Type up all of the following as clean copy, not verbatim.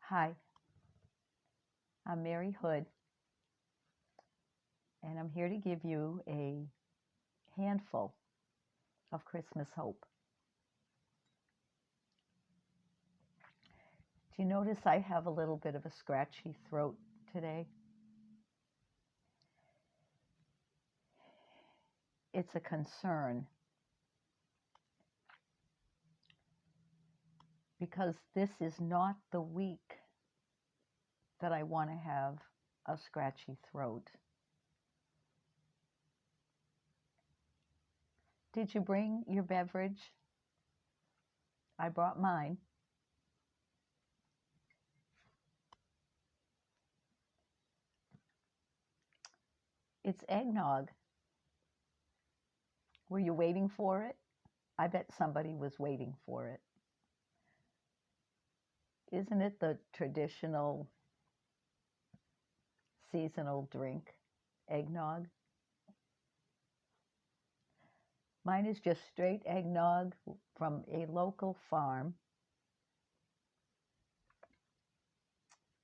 Hi, I'm Mary Hood, and I'm here to give you a handful of Christmas hope. Do you notice I have a little bit of a scratchy throat today? It's a concern because this is not the week that I want to have a scratchy throat. Did you bring your beverage? I brought mine. It's eggnog. Were you waiting for it? I bet somebody was waiting for it. Isn't it the traditional seasonal drink, eggnog? Mine is just straight eggnog from a local farm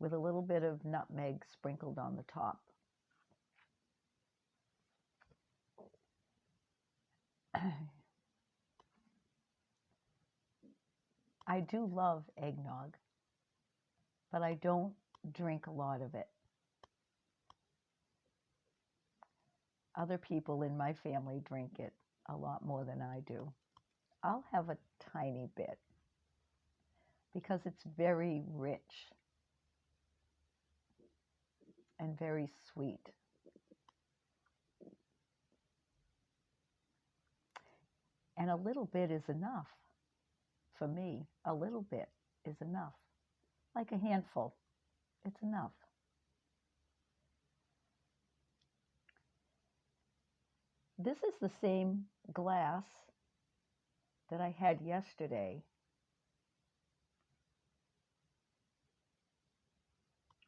with a little bit of nutmeg sprinkled on the top. I do love eggnog, but I don't drink a lot of it. Other people in my family drink it a lot more than I do. I'll have a tiny bit because it's very rich and very sweet. And a little bit is enough for me. A little bit is enough. Like a handful, it's enough. This is the same glass that I had yesterday.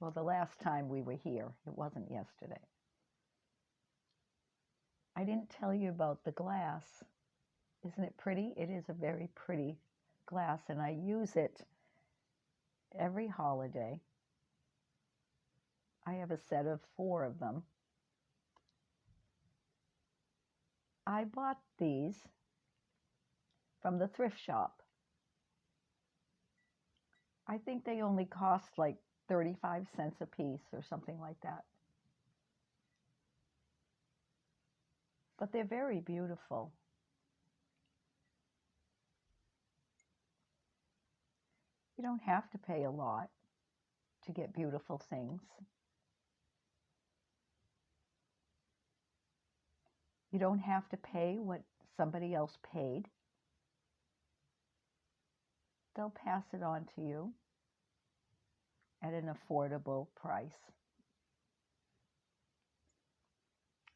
Well, the last time we were here, it wasn't yesterday. I didn't tell you about the glass. Isn't it pretty? It is a very pretty glass, and I use it every holiday. I have a set of 4 of them. I bought these from the thrift shop. I think they only cost like 35 cents a piece or something like that. But they're very beautiful. You don't have to pay a lot to get beautiful things. You don't have to pay what somebody else paid. They'll pass it on to you at an affordable price.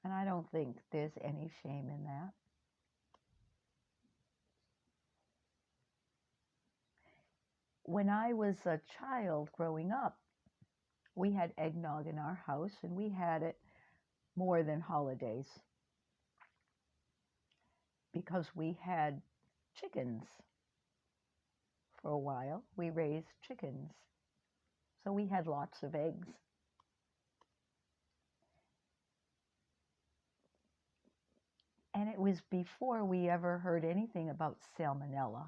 And I don't think there's any shame in that. When I was a child growing up, we had eggnog in our house, and we had it more than holidays because we had chickens. For a while, we raised chickens. So we had lots of eggs. And it was before we ever heard anything about salmonella.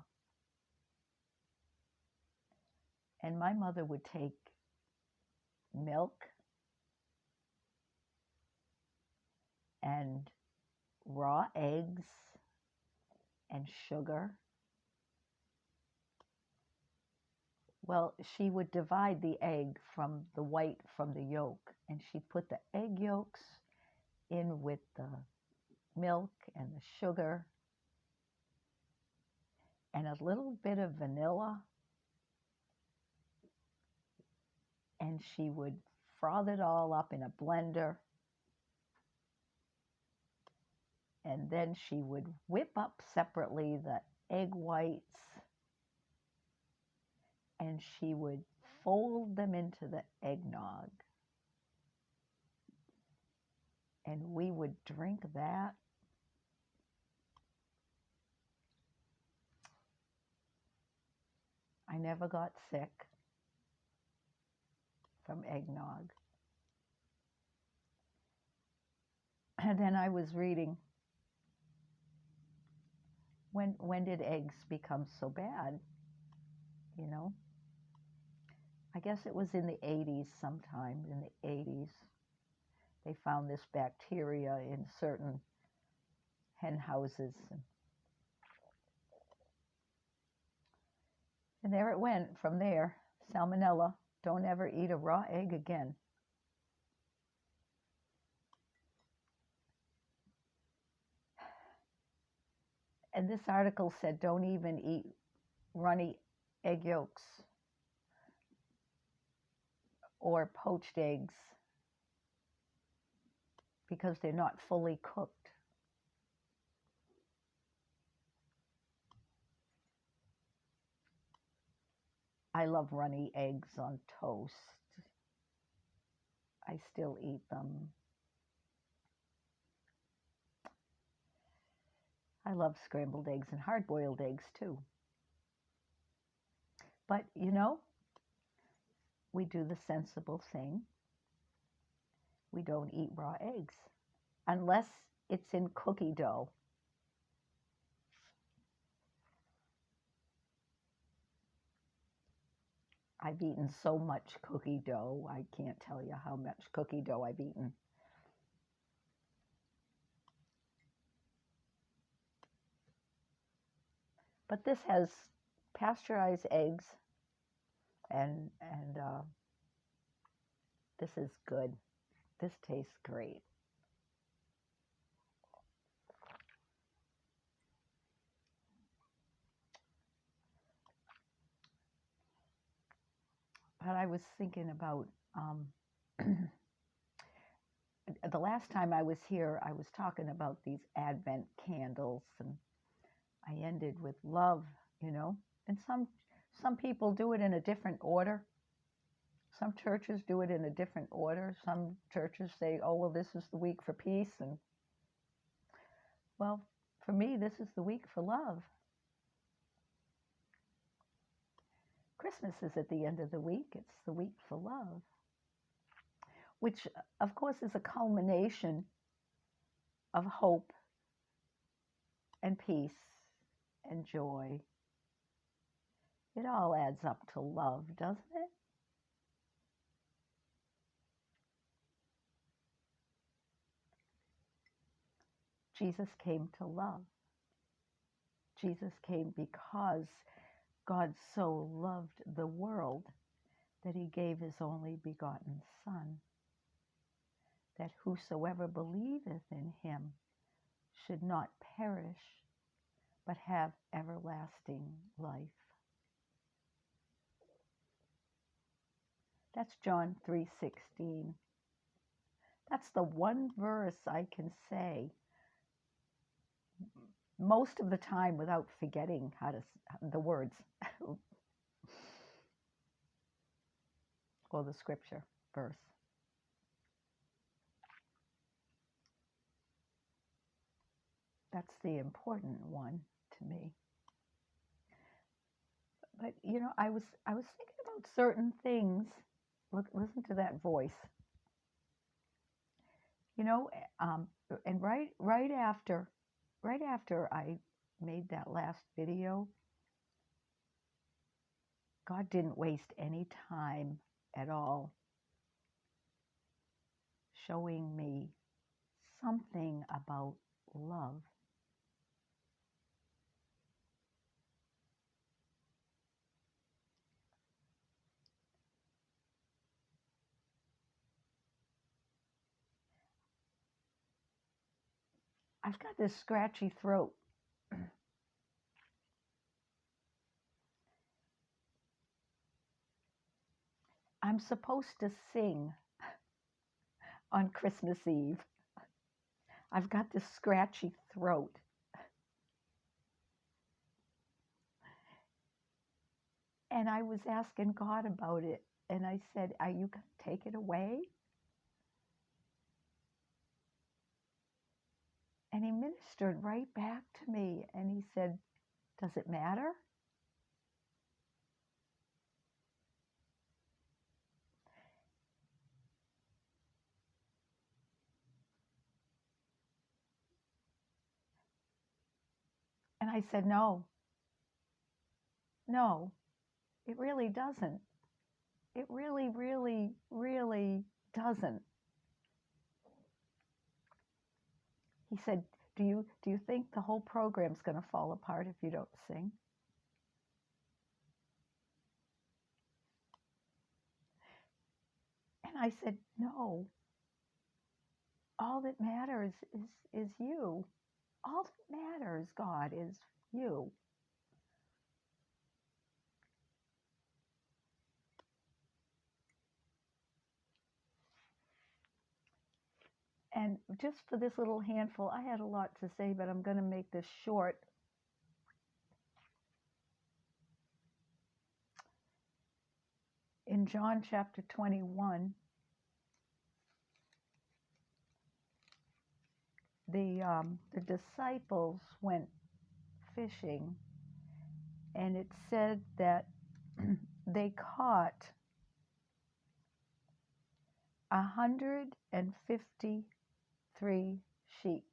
And my mother would take milk and raw eggs and sugar. Well, she would divide the egg from the white from the yolk, and she'd put the egg yolks in with the milk and the sugar and a little bit of vanilla, and she would froth it all up in a blender, and then she would whip up separately the egg whites, and she would fold them into the eggnog, and we would drink that. I never got sick. from eggnog. And then I was reading, when did eggs become so bad? You know, I guess it was in the 80s, sometime in the 80s. They found this bacteria in certain hen houses. And there it went from there. Salmonella. Don't ever eat a raw egg again. And this article said don't even eat runny egg yolks or poached eggs because they're not fully cooked. I love runny eggs on toast. I still eat them. I love scrambled eggs and hard-boiled eggs too. But, you know, we do the sensible thing. We don't eat raw eggs unless it's in cookie dough. I've eaten so much cookie dough, I can't tell you how much cookie dough I've eaten. But this has pasteurized eggs, and this is good. This tastes great. But I was thinking about the last time I was here, I was talking about these Advent candles, and I ended with love, you know. And some people do it in a different order. Some churches do it in a different order. Some churches say, oh, well, this is the week for peace. And, well, for me, this is the week for love. Christmas is at the end of the week. It's the week for love, which, of course, is a culmination of hope and peace and joy. It all adds up to love, doesn't it? Jesus came to love. Jesus came because God so loved the world that he gave his only begotten Son, that whosoever believeth in him should not perish, but have everlasting life. That's John 3:16. That's the one verse I can say most of the time without forgetting the words or the scripture verse. That's the important one to me. But you know, I was thinking about certain things. Look, listen to that voice. You know, and right after I made that last video, God didn't waste any time at all showing me something about love. I've got this scratchy throat. I'm supposed to sing on Christmas Eve. I've got this scratchy throat. And I was asking God about it. And I said, are you going to take it away? And he ministered right back to me. And he said, does it matter? I said, no, it really doesn't. It really, really, really doesn't. He said, do you think the whole program's going to fall apart if you don't sing? And I said, no. All that matters is you. All that matters, God, is you. And just for this little handful, I had a lot to say, but I'm going to make this short. In John chapter 21, the disciples went fishing, and it said that they caught 153 sheep.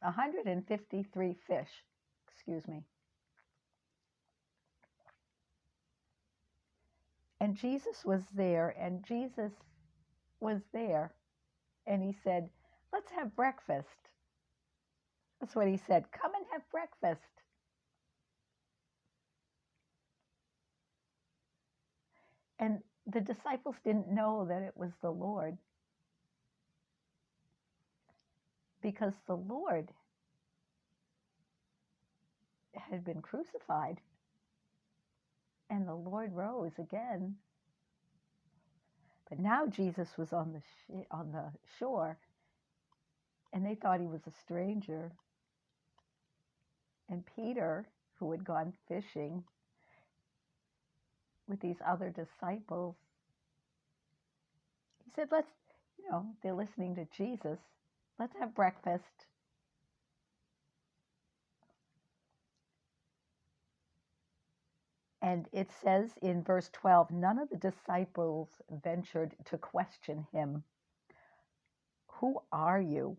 153 fish. Excuse me. And Jesus was there, and he said, let's have breakfast. That's what he said. Come and have breakfast. And the disciples didn't know that it was the Lord, because the Lord had been crucified, and the Lord rose again. But now Jesus was on the shore, and they thought he was a stranger. And Peter, who had gone fishing with these other disciples, he said, they're listening to Jesus. Let's have breakfast. And it says in verse 12, none of the disciples ventured to question him. Who are you?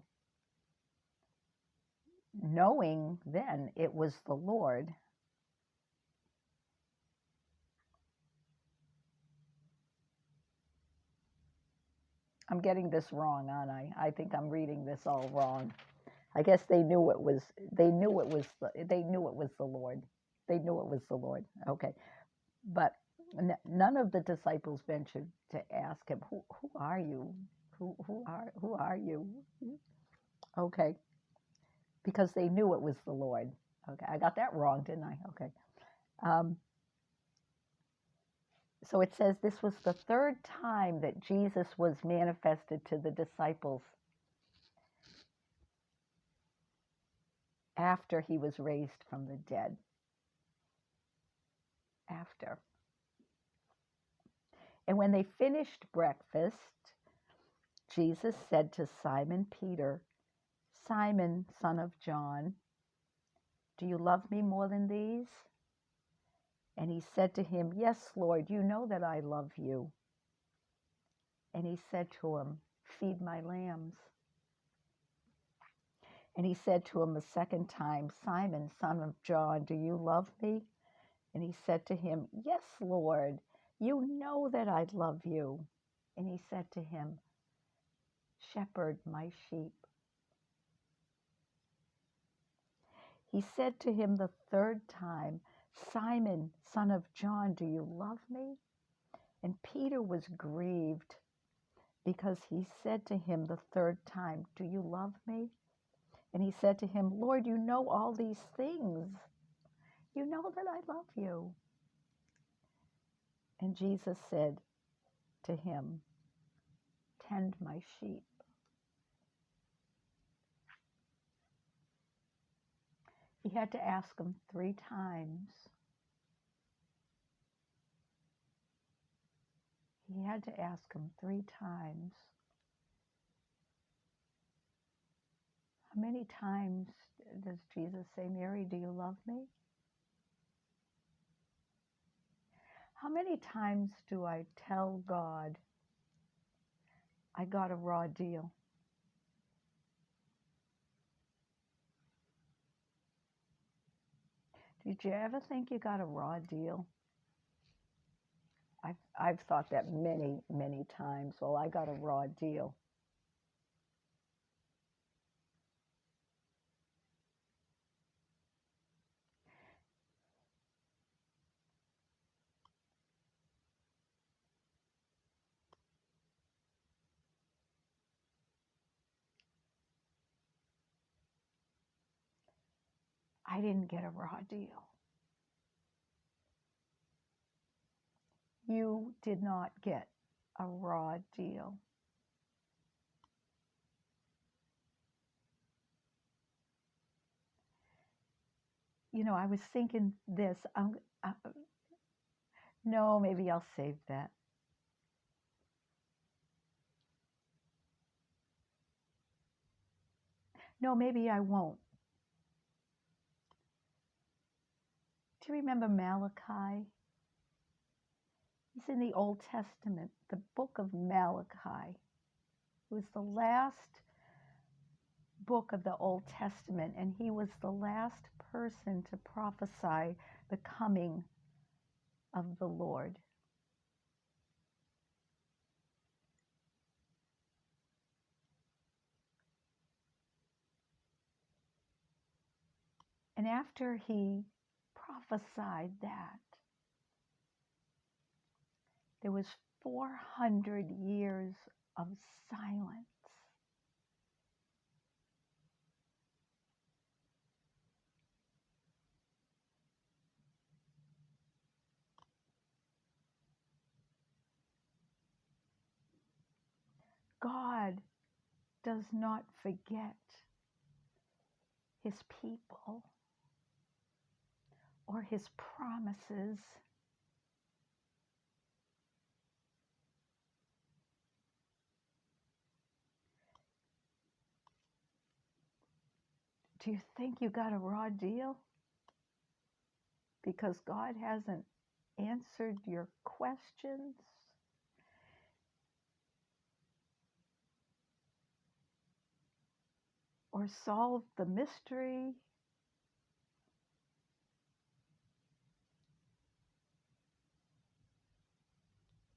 Knowing then it was the Lord. I'm getting this wrong, aren't I? I think I'm reading this all wrong. I guess they knew it was the Lord. They knew it was the Lord. Okay. But none of the disciples ventured to ask him, who are you? Who are you? Okay. Because they knew it was the Lord. Okay. I got that wrong, didn't I? Okay. So it says this was the third time that Jesus was manifested to the disciples after he was raised from the dead. After. And when they finished breakfast, Jesus said to Simon Peter, Simon, son of John, do you love me more than these? And he said to him, yes, Lord, you know that I love you. And he said to him, feed my lambs. And he said to him a second time, Simon, son of John, do you love me? And he said to him, yes, Lord, you know that I love you. And he said to him, shepherd my sheep. He said to him the third time, Simon, son of John, do you love me? And Peter was grieved because he said to him the third time, do you love me? And he said to him, Lord, you know all these things. You know that I love you. And Jesus said to him, tend my sheep. He had to ask him 3 times. He had to ask him 3 times. How many times does Jesus say, Mary, do you love me? How many times do I tell God, I got a raw deal? Did you ever think you got a raw deal? I've thought that many, many times. Well, I got a raw deal. I didn't get a raw deal. You did not get a raw deal. You know, I was thinking this. No, maybe I'll save that. No, maybe I won't. Do you remember Malachi? He's in the Old Testament, the book of Malachi. It was the last book of the Old Testament, and he was the last person to prophesy the coming of the Lord. And after he prophesied that, there was 400 years of silence. God does not forget his people or his promises. Do you think you got a raw deal? Because God hasn't answered your questions? Or solved the mystery?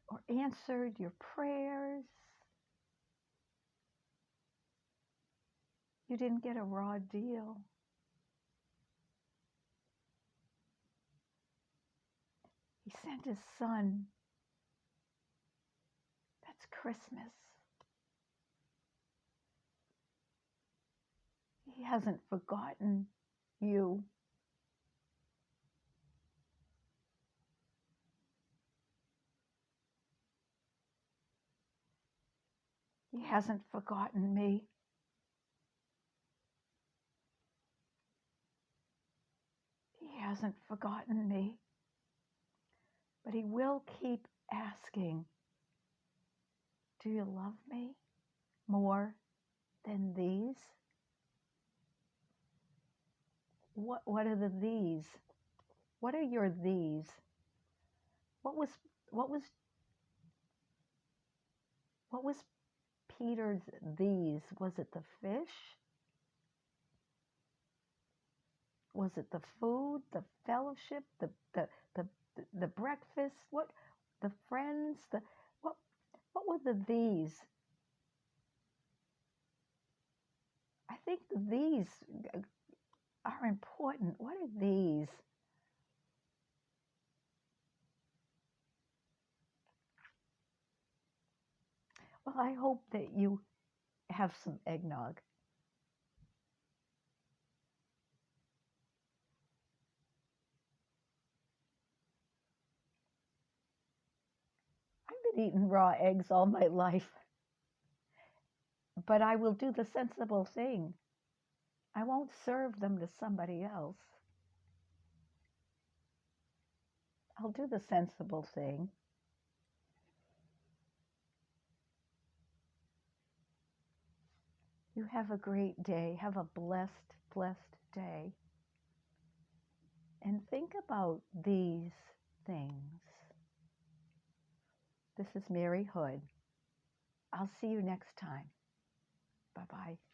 Or answered your prayers? You didn't get a raw deal. He sent his son. That's Christmas. He hasn't forgotten you. He hasn't forgotten me. He hasn't forgotten me. But he will keep asking, do you love me more than these? What are the these? What are your these? What was Peter's these? Was it the fish? Was it the food, the fellowship, the breakfast? What, the friends? What were the these? I think these are important. What are these? Well, I hope that you have some eggnog. I've been eating raw eggs all my life, but I will do the sensible thing. I won't serve them to somebody else. I'll do the sensible thing. You have a great day. Have a blessed, blessed day. And think about these things. This is Mary Hood. I'll see you next time. Bye-bye.